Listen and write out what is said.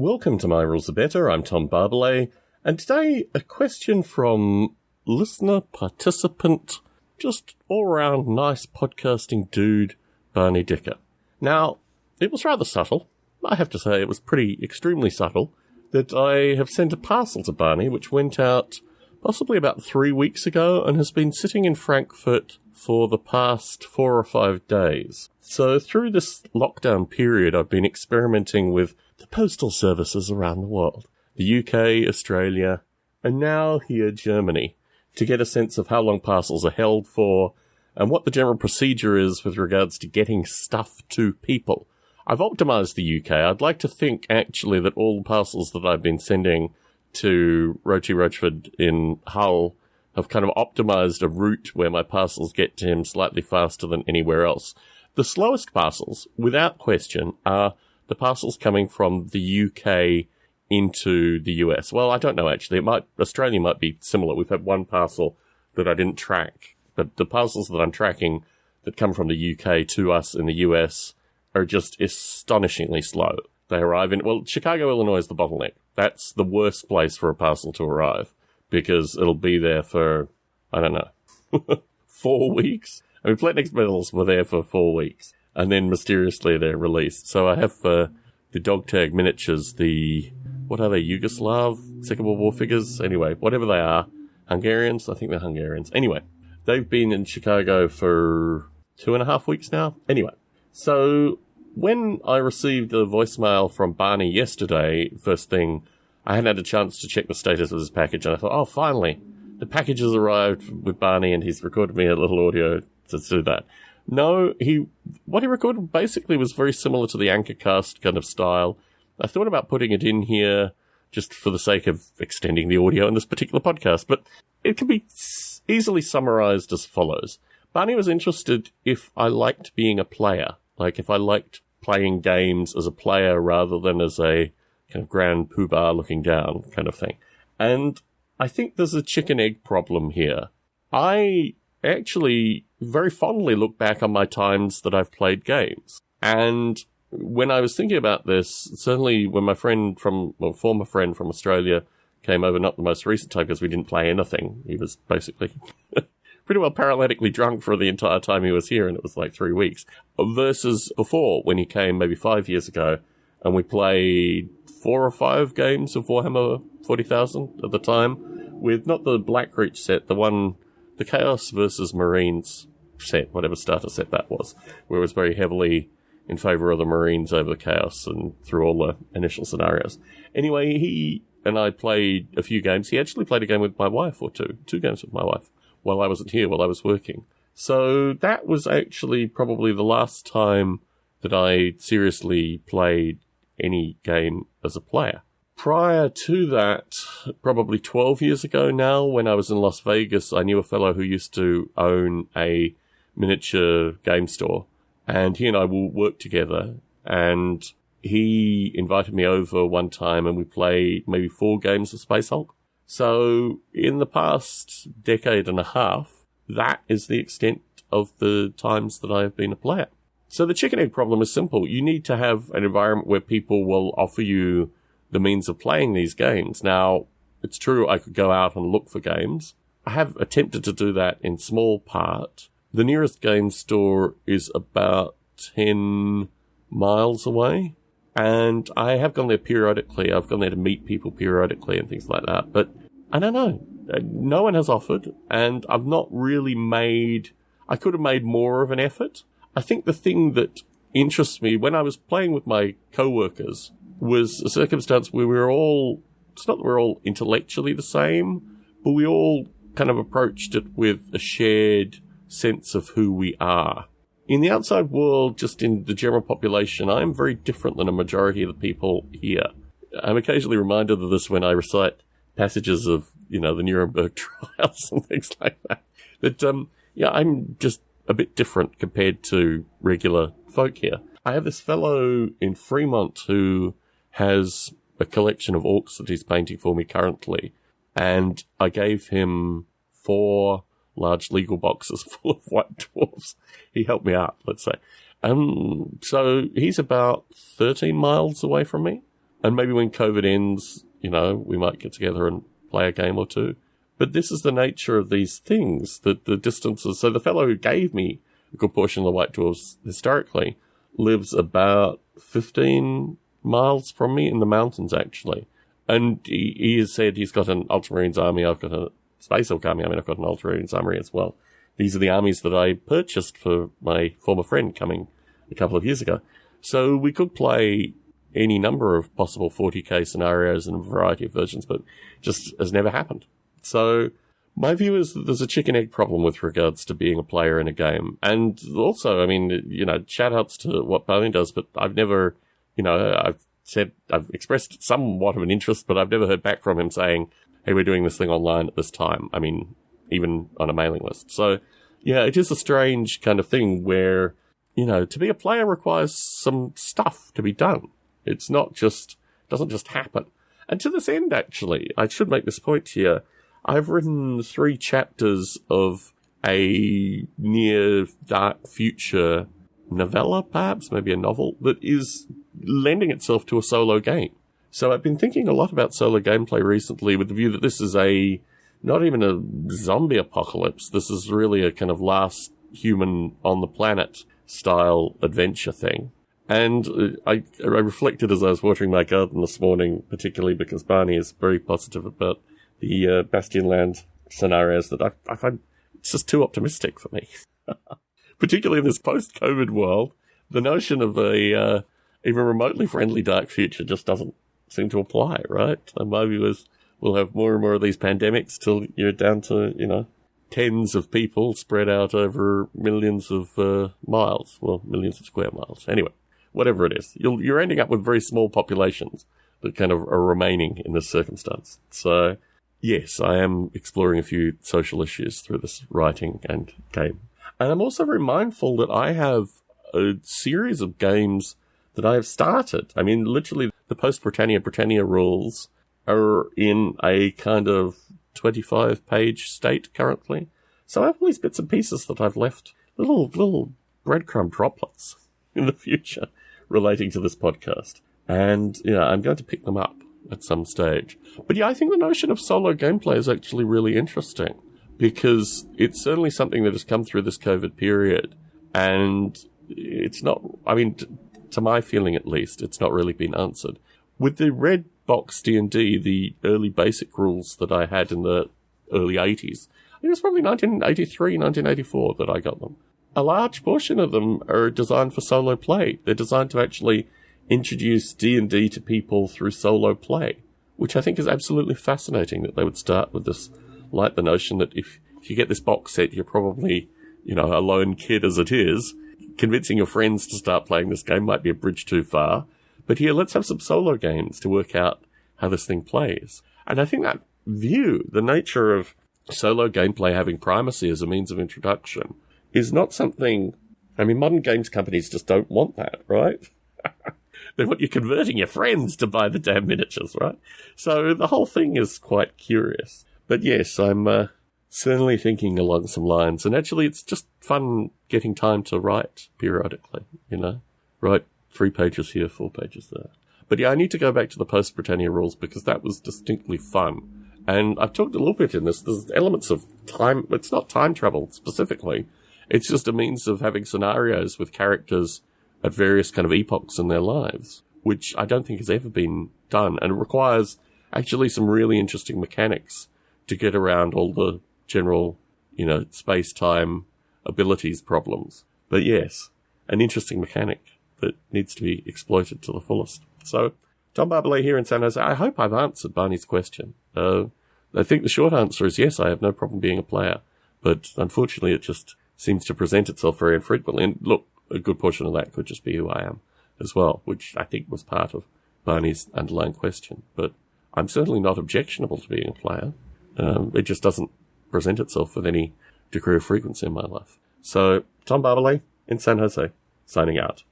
Welcome to My Rules Are Better. I'm Tom Barbalet, and today a question from listener, participant, just all-round nice podcasting dude, Barney Dicker. Now, it was rather subtle. I have to say it was extremely subtle, that I have sent a parcel to Barney, which went out possibly about 3 weeks ago and has been sitting in Frankfurt for the past 4 or 5 days. So through this lockdown period, I've been experimenting with the postal services around the world. The UK, Australia, and now here Germany, to get a sense of how long parcels are held for and what the general procedure is with regards to getting stuff to people. I've optimized the UK. I'd like to think, actually, that all the parcels that I've been sending to Roachy Roachford in Hull have kind of optimized a route where my parcels get to him slightly faster than anywhere else. The slowest parcels, without question, are the parcels coming from the UK into the US. Well, I don't know, actually. Australia might be similar. We've had one parcel that I didn't track, but the parcels that I'm tracking that come from the UK to us in the US are just astonishingly slow. They arrive Chicago, Illinois is the bottleneck. That's the worst place for a parcel to arrive, because it'll be there for, 4 weeks. I mean, Flatnex Metals were there for 4 weeks, and then mysteriously they're released. So I have the dog tag miniatures, what are they, Yugoslav Second World War figures? Anyway, whatever they are. Hungarians? I think they're Hungarians. Anyway, they've been in Chicago for 2.5 weeks now. Anyway, so when I received a voicemail from Barney yesterday, first thing, I hadn't had a chance to check the status of this package, and I thought, oh, finally, the package has arrived with Barney, and he's recorded me a little audio to do that. No, what he recorded basically was very similar to the Anchorcast kind of style. I thought about putting it in here just for the sake of extending the audio in this particular podcast, but it can be easily summarized as follows. Barney was interested if I liked being a player, like if I liked playing games as a player rather than as a kind of grand poobah looking down kind of thing. And I think there's a chicken-egg problem here. I actually very fondly look back on my times that I've played games. And when I was thinking about this, certainly when my former friend from Australia came over, not the most recent time because we didn't play anything. He was basically pretty well paralytically drunk for the entire time he was here, and it was like 3 weeks. Versus before, when he came maybe 5 years ago, and we played 4 or 5 games of Warhammer 40,000 at the time, with not the Blackreach set, the Chaos versus Marines set, whatever starter set that was, where it was very heavily in favor of the Marines over the Chaos and through all the initial scenarios. Anyway, he and I played a few games. He actually played a game with my wife, or two games with my wife, while I wasn't here, while I was working. So that was actually probably the last time that I seriously played any game as a player. Prior to that, probably 12 years ago now, when I was in Las Vegas, I knew a fellow who used to own a miniature game store, and he and I will work together, and he invited me over one time, and we played maybe 4 games of Space Hulk. So in the past decade and a half, that is the extent of the times that I have been a player. So the chicken egg problem is simple. You need to have an environment where people will offer you the means of playing these games. Now, it's true I could go out and look for games. I have attempted to do that in small part. The nearest game store is about 10 miles away, and I have gone there periodically. I've gone there to meet people periodically and things like that, but I don't know. No one has offered, and I've not really I could have made more of an effort. I think the thing that interests me when I was playing with my co-workers was a circumstance where it's not that we're all intellectually the same, but we all kind of approached it with a shared sense of who we are. In the outside world, just in the general population, I am very different than a majority of the people here. I'm occasionally reminded of this when I recite passages of, the Nuremberg trials and things like that. But, I'm just a bit different compared to regular folk here. I have this fellow in Fremont who has a collection of orcs that he's painting for me currently, and I gave him 4 large legal boxes full of white dwarfs. He helped me out, let's say. So he's about 13 miles away from me. And maybe when COVID ends, we might get together and play a game or two. But this is the nature of these things, that the distances. So the fellow who gave me a good portion of the White Dwarfs historically lives about 15 miles from me in the mountains, actually. And he has said he's got an Ultramarines army. I've got a Space Hulk army. I've got an Ultramarines army as well. These are the armies that I purchased for my former friend coming a couple of years ago. So we could play any number of possible 40k scenarios in a variety of versions, but just has never happened. So my view is that there's a chicken egg problem with regards to being a player in a game. And also, shout outs to what Barney does, but I've never, I've expressed somewhat of an interest, but I've never heard back from him saying, hey, we're doing this thing online at this time. Even on a mailing list. So yeah, it is a strange kind of thing where, to be a player requires some stuff to be done. It's not just, doesn't just happen. And to this end, actually, I should make this point here. I've written 3 chapters of a near dark future novella, perhaps, maybe a novel, that is lending itself to a solo game. So I've been thinking a lot about solo gameplay recently with the view that this is not even a zombie apocalypse. This is really a kind of last human on the planet style adventure thing. And I reflected as I was watering my garden this morning, particularly because Barney is very positive about the Bastionland scenarios, that I find it's just too optimistic for me. Particularly in this post-COVID world, the notion of a even remotely friendly dark future just doesn't seem to apply, right? And my view is we'll have more and more of these pandemics till you're down to, tens of people spread out over millions of miles. Well, millions of square miles. Anyway, whatever it is, you're ending up with very small populations that kind of are remaining in this circumstance. So, yes, I am exploring a few social issues through this writing and game. And I'm also very mindful that I have a series of games that I have started. Literally, the post-Britannia rules are in a kind of 25-page state currently. So I have all these bits and pieces that I've left, little breadcrumb droplets in the future relating to this podcast. And, I'm going to pick them up at some stage. But yeah, I think the notion of solo gameplay is actually really interesting, because it's certainly something that has come through this COVID period. And it's not, to my feeling at least, it's not really been answered. With the red box D&D, the early basic rules that I had in the early 80s, I think it was probably 1983, 1984 that I got them. A large portion of them are designed for solo play. They're designed to actually introduce D&D to people through solo play, which I think is absolutely fascinating that they would start with this, like the notion that if you get this box set, you're probably, a lone kid as it is. Convincing your friends to start playing this game might be a bridge too far. But here, let's have some solo games to work out how this thing plays. And I think that view, the nature of solo gameplay having primacy as a means of introduction, is not something... modern games companies just don't want that, right? They want you converting your friends to buy the damn miniatures, right? So the whole thing is quite curious. But yes, I'm certainly thinking along some lines. And actually, it's just fun getting time to write periodically, Write 3 pages here, 4 pages there. But yeah, I need to go back to the post-Britannia rules because that was distinctly fun. And I've talked a little bit in this. There's elements of time. It's not time travel specifically. It's just a means of having scenarios with characters at various kind of epochs in their lives, which I don't think has ever been done. And it requires actually some really interesting mechanics to get around all the general, space-time abilities problems. But yes, an interesting mechanic that needs to be exploited to the fullest. So, Tom Barbalet here in San Jose. I hope I've answered Barney's question. I think the short answer is yes, I have no problem being a player. But unfortunately, it just seems to present itself very infrequently. And look, a good portion of that could just be who I am as well, which I think was part of Barney's underlying question. But I'm certainly not objectionable to being a player. It just doesn't present itself with any degree of frequency in my life. So, Tom Barbalet in San Jose, signing out.